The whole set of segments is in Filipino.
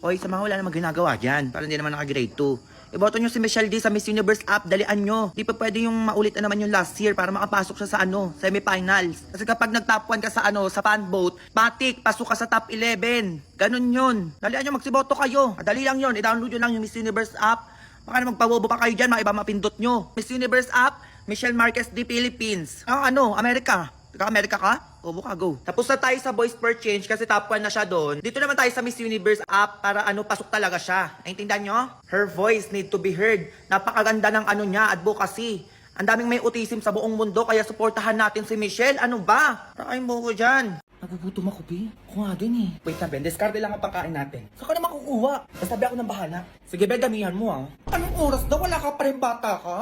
Hoy, sa mga wala namang ginagawa dyan. Para hindi naman naka-grade 2. Iboto nyo si Michelle D sa Miss Universe app. Dalian nyo. Di pa pwede yung maulit na naman yung last year para makapasok siya sa semifinals. Kasi kapag nag-top 1 ka sa sa fan vote, batik, pasok ka sa top 11. Ganun yun. Dalian nyo, magsiboto kayo. Madali lang yun. I-download nyo lang yung Miss Universe app. Baka na magpabobo pa kayo dyan, mga iba mapindot nyo. Miss Universe app, Michelle Marquez D Philippines. America. America ka? Bobo ka, go. Tapos na tayo sa voice per change kasi top 1 na siya doon. Dito naman tayo sa Miss Universe app para pasok talaga siya. Naintindihan nyo? Her voice need to be heard. Napakaganda ng niya, advocacy. Ang daming may autism sa buong mundo kaya suportahan natin si Michelle. Ano ba? Rakain mo ko dyan. Nagugutom ako, Bi. Ako nga din eh. Wait na, Ben. Discard lang ang pagkain natin. Saan ka na makukuha? Basta ako ng bahala. Sige, Ben, damihan mo Anong oras daw? Wala ka pa rin bata ka?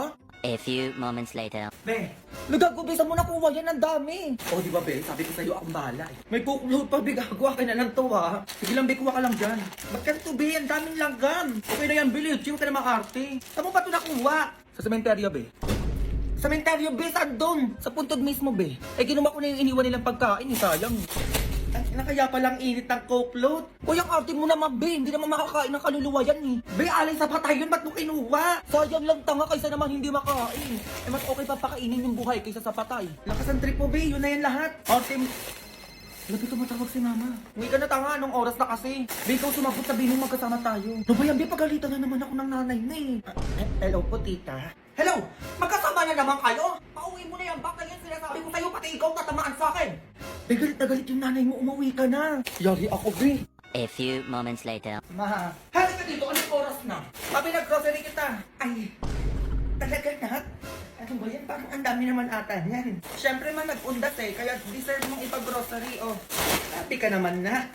A few moments later. Be, nagago, Be, saan mo nakuha yan? Ang dami. Oh, di ba, Be? Sabi ko sa'yo, akong bahala May cookload pa, Be. Gagawa ka na lang to, Sige lang, Be, kuha ka lang dyan. Ba't ka to, Be? Ang daming langgam. Okay na yan, Be. Chill ka na makarte. Saan mo ba ito nakuha? Sa sementeryo, Be. Sa sementeryo, Be? Saan doon? Sa puntod mismo, Be. Kinuha ko na yung iniwan nilang pagkain. Sayang. Kaya palang init ng cookload. Uy, ang arte mo naman, Be. Hindi naman makakain ng kaluluwa yan Be, alay sa patay yun. Ba't mo kinuha? Sayang lang tanga kaysa naman hindi makain. Mas okay pa pakainin yung buhay kaysa sa patay. Lakas ang trip mo, Be. Yun na yan lahat. Arte mo. Labi tumatawag si Mama. Hindi ka na tanga. Anong oras na kasi? Be, ikaw sumagot sabihin mo magkasama tayo. No ba yan, Be? Pagalitan na naman ako ng nanay na Hello po, tita. Hello! Magkasama na naman kayo? Pauwi mo na yan. Baka yan sinasabi ko sa'yo. Pati ikaw tatamaan sa akin. Be, galit na galit yung nanay mo. Umuwi ka na. Yari ako, Be. A few moments later. Ma, halika dito. Anong oras na? Papi, nag-grocery kita. Ay, talaga na? Ano ba yan? Parang ang dami naman ata yan. Siyempre man, nag-undas kaya deserve mong ipag-grocery, Happy ka naman na.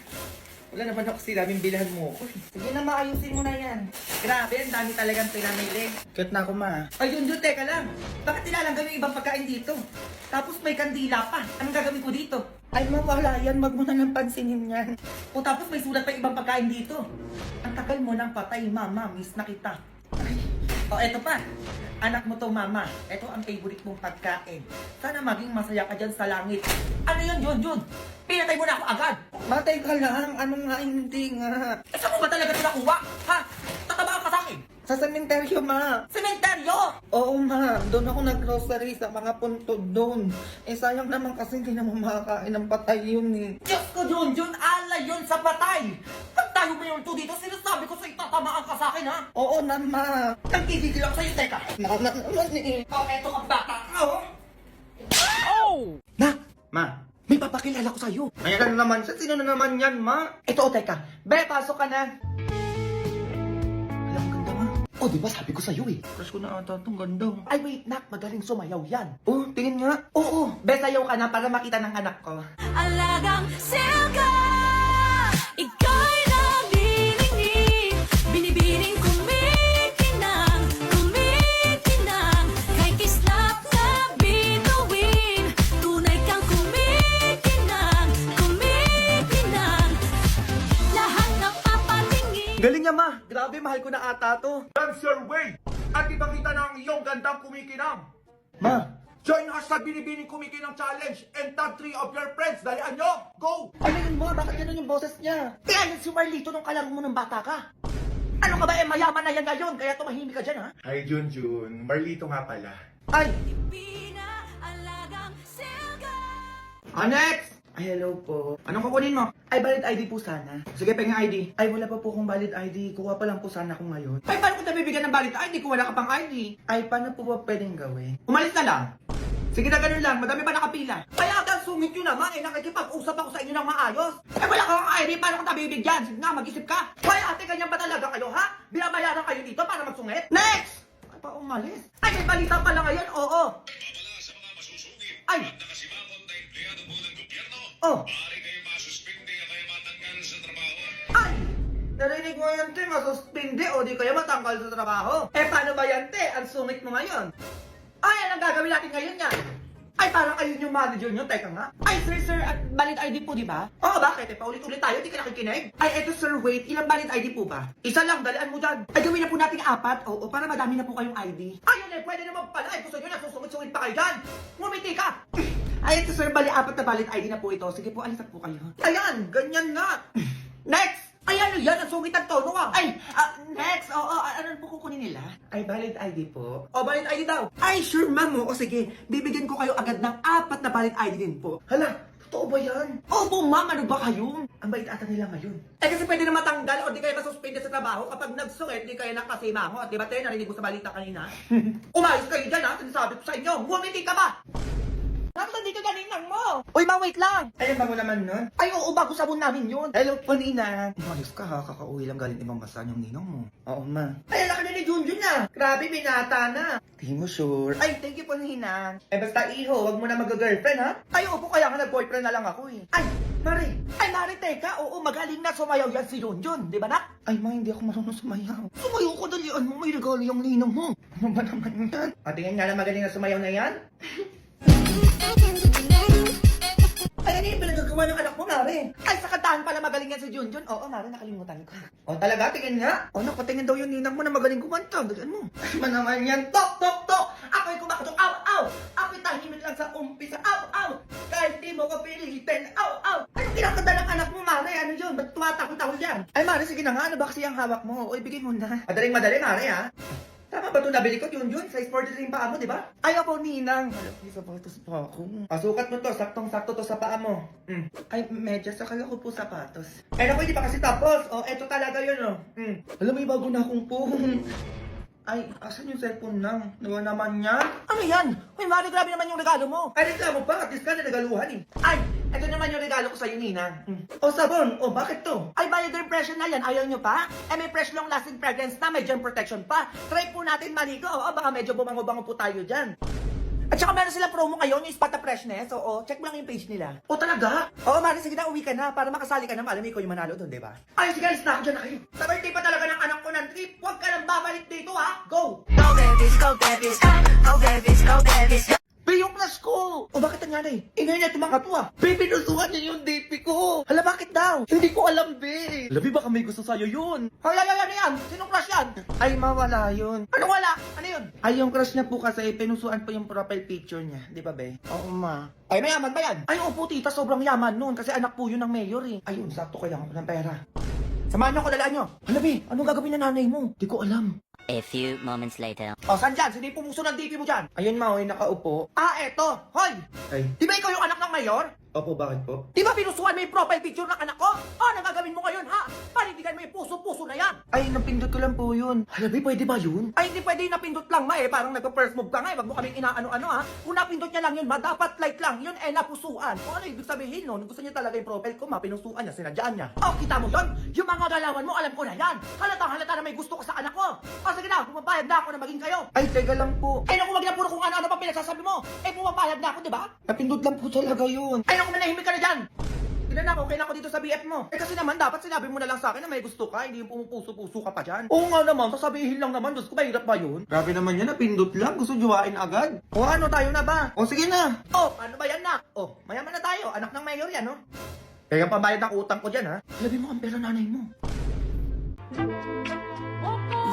Wala naman ako sinabing bilhan mo ko. Sige na, maayusin mo na yan. Grabe, ang dami talagang pinamili. Cute na ako, Ma. Ay, yun, teka lang. Bakit nilalanggan yung ibang pagkain dito? Tapos may kandila pa. Anong gagawin ko dito? Ay, mawala yan. Wag mo na nang pansinin yan. O tapos may sulat pa ibang pagkain dito. Ang tagal mo nang patay, Mama. Miss na kita. Ay. O, eto pa. Anak mo to, Mama. Eto ang favorite mong pagkain. Sana maging masaya ka dyan sa langit. Ano yun? Pinatay mo na ako agad. Matay ka lang. Ano nga, hindi nga. Saan mo ba talaga ito nakuha? Ha? Tatabaan ka sa akin? Sa sementeryo, Ma. Sementeryo? Oo, Ma. Doon ako nag-grocery sa mga puntod doon. Sayang naman kasi hindi naman makakain ng patay yun Diyos ko, Jun! Ala yun sa patay! Pag tayo ba yung dito, sinasabi ko sa'yo, tatamaan ka sa akin, ha? Oo na, Ma. Nagkikigil ako sa'yo, teka. Naman eto ang bata ka, Na! Ma! May papakilala ko sa'yo. Ay, ano naman siya? Sino na naman yan, Ma? Ito, teka. Be, pasok ka na. Ang ganda, Ma. Di ba sabi ko sa'yo Crush ko na ata itong ganda. Ay, wait, Nak. Magaling sumayaw yan. Tingin nga. Oo. Be, sayaw ka na para makita ng anak ko. Alagang selka, ika'y nabinignig, binibining kumikinang, kay kislap na bituin, tunay kang kumikinang, lahat ng papatingin. Galing niya, Ma. Grabe, mahal ko na ata to. Dance your way at ipakita na ang iyong gandang kumikinang. Ma. Join us sa Binibining Kumikinang Challenge and tag 3 of your friends. Dalian nyo! Go! Ano yun, Ma? Bakit ganun yung boses niya? Kaya yan si Marlito nung kalaro mo ng bata ka. Ano ka ba, mayaman na yan ngayon, kaya tumahimik ka dyan, ha? Hi, Junjun. Marlito nga pala. Ay! Alagang selka. Next! Ay, hello po. Anong kukunin mo? Ay, valid ID po sana. Sige, pengen ID. Ay, wala pa po akong valid ID. Kuha pa lang po sana ako ngayon. Ay, paano ko nabibigyan ng valid ID kung wala ka pang ID? Ay, paano po ba pwedeng gawin? Umalis na lang. Sige na, ganun lang. Madami pa nakapila. Kaya agad sungit yun naman. Nakikipag-usap ako sa inyo ng maayos. Ay, wala kang ID. Paano ko nabibigyan? Sige nga, mag-isip ka. Kaya ate, ganyan ba talaga kayo, ha? Binabayaran kayo dito para magsungit? Next! Ay, pa umalis. Ay, may balita pala ngayon. Oo. Babala sa mga masusungit Ay! at nakasimangot na empleyado po ng gobyerno, Oh! maaari kayo masuspindi at kayo matanggal sa trabaho. Ay! Narinig mo yan, te, masuspindi o di kaya matanggal sa trabaho. Paano ba yan, te? Ang sungit mo ngayon. Ay, anong gagawin natin ngayon yan? Ay, parang ayun yung manager nyo. Teka nga. Ay, sir, at valid ID po, di ba? Oo, bakit? Paulit-ulit tayo, di ka nakikinig. Ay, eto, sir, wait. Ilang valid ID po ba? Isa lang, dalian mo dyan. Ay, gawin na po natin 4. Oo, para madami na po kayong ID. Ayun, pwede naman pala. Gusto nyo na, susungit-sungit pa kayo dyan. Ngumiti ka. Ay, ito, sir, 4 na valid ID na po ito. Sige po, alisan po kayo. Ayan, ganyan nga. Next! Ay, ano yan? Ang sungit ang tono ah. Ay, next. Oo, ano po kukunin nila? Ay, valid ID po. O, valid ID daw. Ay, sure ma'am. O, sige. Bibigyan ko kayo agad ng 4 na valid ID din po. Hala, totoo ba yan? Opo, ma'am. Ano ba kayo? Ang bait ata nila ngayon. Eh, kasi pwede na matanggal o di kayo masuspende sa trabaho kapag nagsungit, di kayo nakasimango. At di ba tayo, narinig mo sa balita kanina? Umayos kayo dyan ha, sinasabi ko sa inyo. Bumili ka ba? Nasaan dito ganinang mo? Uy, ma, wait lang! Ayun ba mo naman nun? Ay, oo, bago sabon namin yun. Hello po, Nina. Umayos ka ha, kakauwi lang galing ibang basan yung ninong mo. Oo, ma. Ay, laki na ni Junjun na. Grabe, binata na. Di mo sure. Ay, thank you po, Nina. Eh, basta iho, wag mo na mag-girlfriend ha? Ay, opo, kaya nga nag-boyfriend na lang ako eh. Ay, Mari. Ay, Mari, teka. Oo, magaling na sumayaw yan si Junjun, di ba nak? Ay, ma, hindi ako marunong sumayaw. Sumayaw ko, dalian mo, may regalo yung ninong mo. Ano ba naman yan? Tingin nga na magaling na sumayaw na yan? Ay, ano yung pinagagawa ng anak mo, Mare? Ay, sa kantahan pala magaling yan si Junjun. Oo, Mare, nakalimutan ko. O, talaga? Tingin nga? O, nakatingin daw yung ninang mo na magaling kumanta. Gagan mo. Ay, naman yan. Tok, tok, tok! Ako'y kumakatok. Aw, aw! Ako'y tahimik lang sa umpisa. Aw, aw! Kahit di mo ko pilitin. Aw, aw! Anong kinakanta ng anak mo, Mare? Ano yun? Ba't tumatakot-takot yan? Ay, Mare, sige na nga. Ano ba kasi ang hawak mo? O, ibigay mo na. Madaling-madali, Mare, ha? Tama ba ito nabili ko, Junjun? Size 43 yung paa mo, di ba? Ay, ako, Ninang. Alam ko, sapatos pa ako. Pasukat mo to, saktong-sakto to sa paa mo. Ay, medyas, sakala ko po sapatos. Ay, naku, hindi pa kasi tapos. O, eto talaga yun, Alam mo, may bago na akong phone. Ay, asan yung cellphone nang? Nawa naman yan? Ano yan? Uy, Mari, grabe naman yung regalo mo. Ay, reklamo pa. At least ka na regaluhan eh. Ay, ito naman yung regalo ko sa'yo, Ninang. O, sabon. O, bakit to? Ay, bio-impression na yan. Ayaw nyo pa? Eh, may fresh long-lasting fragrance na. May germ protection pa. Try po natin maligo. O, baka medyo bumango-bango po tayo dyan. At saka meron sila promo ngayon, yung Spot the Freshness. Oo, check mo lang yung page nila. O, talaga? Oo, Mari, sige na, uwi ka na. Para makasali ka na. Alam mo, ikaw yung manalo doon, di ba? Ay, sige, alis na ako dyan na kayo. Sa birthday pa talaga ng anak ko ng trip. Huwag ka nang babalik dito, ha? Go! Go babies, go babies, go babies, go babies. Be, yung plus ko! O bakit nangyari? Ingay na tumanga to ah! Be, pinusuhan niya yung DP ko! Hala, bakit daw? Hindi ko alam, Be! Labi, baka may gusto sa'yo yun. Hala, ano yan? Sinong crush yan? Ay, mawala yun. Ano wala? Ano yun? Ay, yung crush niya po kasi, pinusuan po yung profile picture niya. Di ba, Be? Oo, ma. Ay, mayaman ba yan? Ay, opo, tita, sobrang yaman nun. Kasi anak po yun ng mayor eh. Ayun, sakto kaya ako ng pera. Samahan niyo ako, dalaan niyo. Hala, Be, anong gagawin na nanay mo? Di ko alam. A few moments later. O, saan dyan? Sino yung pumuso ng DP mo dyan? Ayun, ma, hoy, nakaupo. Ah, eto. Hoy! Ay, Di ba ikaw yung anak ng mayor? opo, bakit po? Di ba pinusuan mo yung profile picture ng anak ko? Ano gagawin mo ngayon, ha? Panindigan mo yung puso-puso na yan. Ay, napindot ko lang po yun. Halabi, pwede ba yun? Ay, hindi pwede yung napindot lang, ma, eh. Parang nagpa-first move ka nga, eh. Wag mo kaming inaano-ano, ha? Kung napindot niya lang yun, ma, dapat like lang. Yun, eh, napusuan. O ano ibig sabihin, no? Gusto niya talaga yung profile ko, ma, pinusuan niya, sinadyaan niya. Oh, kita mo yun? Yung mga galawan mo, alam ko na yan. Halata na may gusto ko sa anak ko. O, sige na, pumapayag na ako na maging kayo. Ay, teka lang po. Ay, naku, wag na puro kung ano-ano pa pinagsasabi mo. Eh, pumapayag na ako, di ba? Napindot lang po talaga yun. Ay, naku, manahimik ka na dyan. Tignan na, okay na ako dito sa BF mo. Eh kasi naman, dapat sinabi mo na lang sa akin na may gusto ka, hindi yung pumupuso-puso ka pa dyan. Oo nga naman, sasabihin lang naman, Diyos ko, mahirap ba yun? Grabe naman yan, napindot lang, gusto juwain agad. O ano, tayo na ba? O sige na. O, ano ba yan na? O, mayaman na tayo, anak ng mayor yan, no? Kaya pambayad ng utang ko dyan, ha? Labi mo ang pera nanay mo.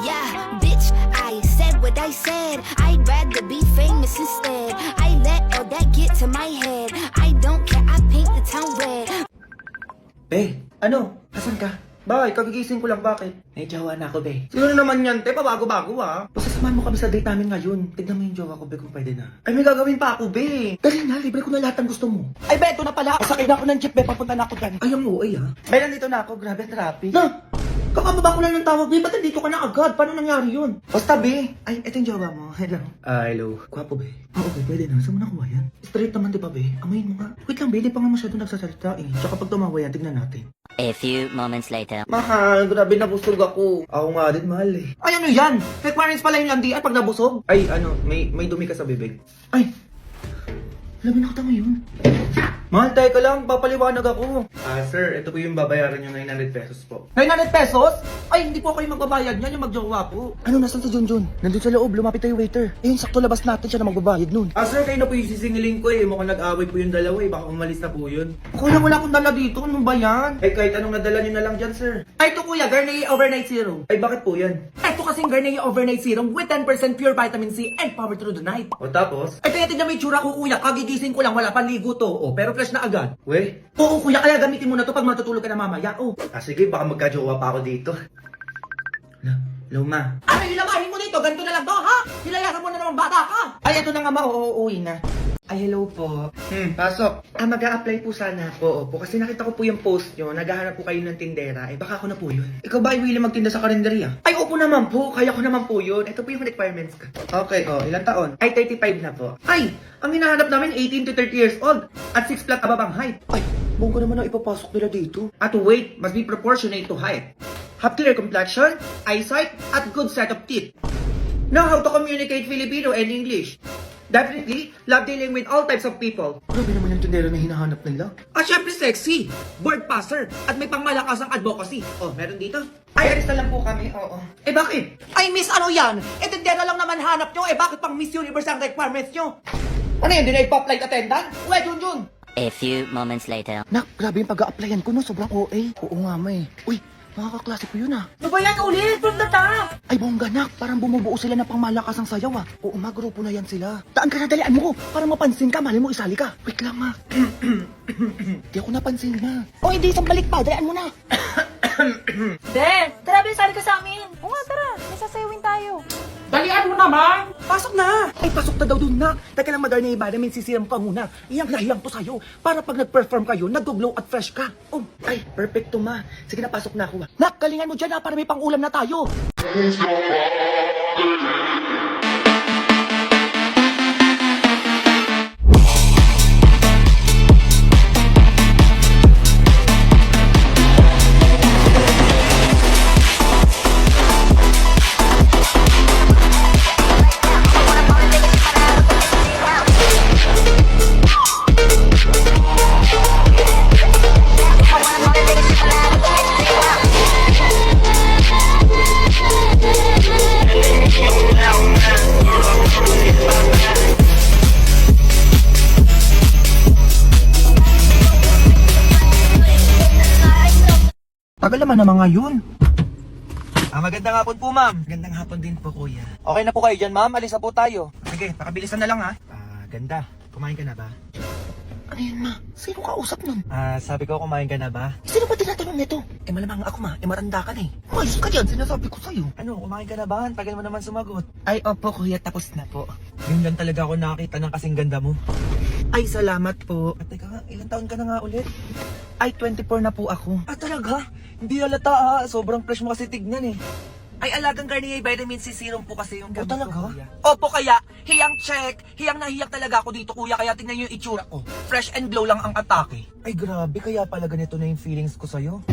Yeah, bitch, I said what I said. I'd rather be famous instead. I let all that get to my head. I don't care, I paint the town red. Be, ano? Asan ka? Bakit? Kagigising ko lang, bakit? May jowa na ako, be. Sino naman yan, te? Pabago-bago, ha? Basta samahan mo kami sa date namin ngayon. Tignan mo yung jowa ko, be, kung pwede na. Ay, may gagawin pa ako, be. Dali na, libre ko na lahat ng gusto mo. Ay, be, ito na pala. Sakay na ako ng jeep, be. Papunta na ako dyan. Ay, ang uay, ha? Be, nandito na ako. Grabe, traffic. Na! Kakababa ko lang ng tawag, be. Ba't nandito ka na agad? Paano nangyari yun? Basta, be. Ay, ito yung jowa mo. Hello. Hello. Gwapo, be. Oo, be. Pwede na. Saan mo nakuha yan? Straight naman, di ba, be? Amayin mo nga. Wait lang, be. Di pa nga masyado nagsasalita, eh. Tsaka pag tumawa yan, tignan natin. A few moments later. Mahal, grabe nabusog ako. Ako nga din, mahal eh. Ay, ano yan? Requirements pala yung landian pag nabusog? Ay, ano, may dumi ka sa bibig. Ay, alam mo na kita ngayon. Mahal, tayo ka lang, papaliwanag ako. Sir, ito po yung babayaran nyo 900 pesos po. 900 pesos? Ay, hindi po kayo magbabayad niyan, yung magjowa po. Ano, nasan si Junjun? Nandun sa loob, lumapit tayo waiter. Eh, sakto labas natin siya na magbabayad nun. Sir, kayo na po yung sisingiling ko eh. Mukhang nag-away po yung dalawa eh. Baka umalis na po yun. Kuya, wala akong dala dito. Ano ba yan? Eh, kahit anong nadala nyo na lang dyan, sir. Ay, ito kuya, Garnier Overnight Serum. Ay, bakit po yan? Ito kasing Garnier Overnight Serum with 10% pure vitamin C and power through the night. O tapos? Ay, kaya tignan mo yung tsura ko, kuya. Kagigil kagigising ko lang, wala pang ligo to. Oh, pero fresh na agad. We? Oo, kuya, kaya gamitin mo na to pag matutulog ka na mamaya. Oh. Sige, baka magka-jowa pa ako dito. Hello, ma. Ay, ilamahin mo dito. Ganito na lang to, ha? Hilayasan mo na naman bata ka. Ay, ito na nga, ma. Uuwi na. Ay, hello po. Pasok. Mag-a-apply po sana po. Opo, kasi nakita ko po yung post nyo. Naghahanap po kayo ng tindera. Eh, baka ako na po yun. Ikaw ba ay willing magtinda sa karinderya? Ay, opo naman po. Kaya ko naman po yun. Ito po yung requirements ko. Okay, ilang taon? Ay, 35 na po. Ay, ang hinahanap namin 18 to 30 years old. At 6 flat above ang height. Ay, bongga naman ang ipapasok nila dito. At weight must be proportionate to height. Have clear complexion, eyesight, at good set of teeth. Know how to communicate Filipino and English. Definitely, love dealing with all types of people. Grabe naman yung tindera na hinahanap nila. At syempre sexy, word passer, at may pangmalakasang advocacy. Oh, meron dito? Ay, alis na lang po kami, oo. Eh bakit? Ay, miss, ano yan? Eh, tindera lang naman hanap nyo. Eh, bakit pang Miss Universe ang requirements nyo? Ano yun, dinay pa-flight attendant? Uwe, Junjun! A few moments later. Nak, grabe yung pag-a-applyan ko no, sobrang OA. Oo nga, may. Uy, mga kaklase ko yun ah. Ano ba yan ulit? From the top! Ay, bongga nak, parang bumubuo sila ng pangmalakasang sayaw ah. Oo, magrupo na yan sila. Daan ka na, dalian mo ko, para mapansin ka, mali mo isali ka. Wait lang ma. Di ako napansin na. O, hindi, isang balik pa, dalian mo na. Den, tara, sali ka sa amin. Oo nga, tara. May sasayawin tayo. Dalian mo naman! Pasok na! Ay, pasok na daw dun na. Teka lang, madar na iba namin sisiram ka muna. Iyang na iyang to sa'yo. Para pag nag-perform kayo, nag-glow at fresh ka. Oh, ay, perfecto ma. Sige na, pasok na ako. Nak, galingan mo dyan ha, para may pang-ulam na tayo. Tagal naman na mga yun. Magandang hapon po, ma'am. Magandang hapon din po, kuya. Okay na po kayo dyan, ma'am. Alis na po tayo. Sige, pakabilisan na lang, ha? Ganda. Kumain ka na ba? Ano yun, ma? Sino ka usap nun? Sabi ko, kumain ka na ba? Sino ba tinatanong nito? Eh, malamang ako, ma. Eh, maranda ka na eh. Mayos ka dyan, sinasabi ko sa'yo. Ano, kumain ka na ba? Tagal mo naman sumagot. Ay, opo, kuya. Tapos na po. Yun lang talaga ako nakakita ng kasing ganda mo. Ay, salamat po. At teka nga, ilang taon ka na nga ulit? Ay, 24 na po ako. Talaga? Hindi halata, ha? Sobrang fresh mo kasi tignan, eh. Ay, alagang Garnier Vitamin C Serum po kasi yung gamit ko, talaga? kuya. Opo, kaya, hiyang check. Hiyang nahiyak talaga ako dito, kuya. Kaya tingnan niyo yung itsura ko. Fresh and glow lang ang atake. Ay, grabe. Kaya pala ganito na yung feelings ko sa'yo.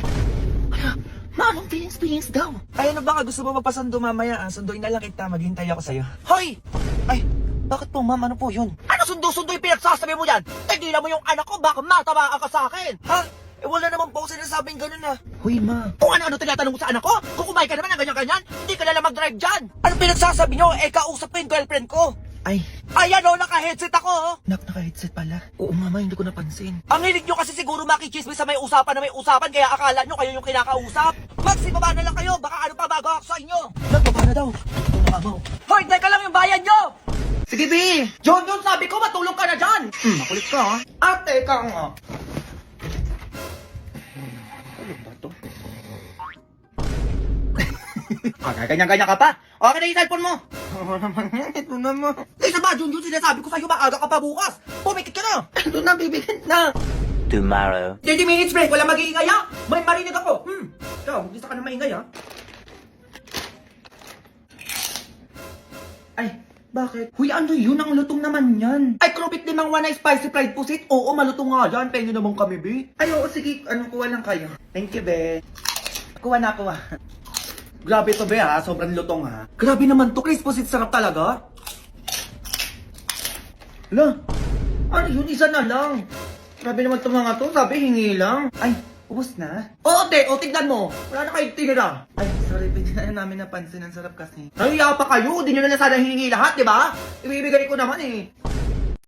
Ma, anong feelings daw? Ay, ano ba ka? Gusto mo mapasundo mamaya? Sunduin na lang kita. Maghintay ako sa'yo. Hoy! Ay, bakit po, ma'am? Ano po yun? Ano sundo-sundo yung pinagsasabi mo yan? Tigilan mo yung anak ko. Baka matamaan ka sa akin. Ha? Eh, wala naman po ako sinasabing ganun, ha. Huy, ma. Kung ano-ano tinatanong mo sa anak ko? Kung kumain ka naman ng ganyan-ganyan, hindi ka nalang mag-drive dyan. Ano pinagsasabi nyo? Eh, kausap ko yung girlfriend ko. Ay, Ayan o, naka-headset ako, oh. naka-headset pala. Oo, mama, hindi ko napansin. Ang hilig nyo kasi siguro makichismis sa may usapan na may usapan, kaya akala nyo kayo yung kinakausap. Magsibaba na lang kayo, baka ano pa bago ako sa inyo. Nagbaba na daw. Ito na, mama. Hoy, teka lang yung bayan nyo! Sige, B. John, sabi ko, matulog ka na dyan! Makulit ka, ha? Ate ka nga. Ano ba to? Ganyan-ganyan ka pa. Okay na yung cellphone mo. Oo naman yan. Ito naman. Isa ba, John, sinasabi ko sa'yo, maaga ka pa bukas. Pumikit ka na. Ito na, bibigyan na. Tomorrow. 30 minutes break, wala mag-iingay, ha? May marinig ako. Ikaw, hindi ka na maingay, ha? Ay, bakit? Huy, ano yun? Ang lutong naman yan. Ay, krupit limang one night spicy fried pusit. Oo, malutong nga dyan. Penyo naman kami, be. Ay, oo, sige. Anong kuha lang kayo? Thank you, be. Kuha na, kuha. Grabe to, be, ha? Sobrang lutong, ha? Grabe naman to, Chris. Pusit sarap talaga. Hala, ano yun? Isa na lang. Grabe naman itong mga to. Sabi, hingi lang. Ay, ubos na. Oo, te. O, tignan mo. Wala na kayo tinira. Ay, sorry. Bigyan na namin napansin. Ang sarap kasi. Nahiya pa kayo. Di nyo na sana hihingi lahat, di ba? Ibibigay ko naman, eh.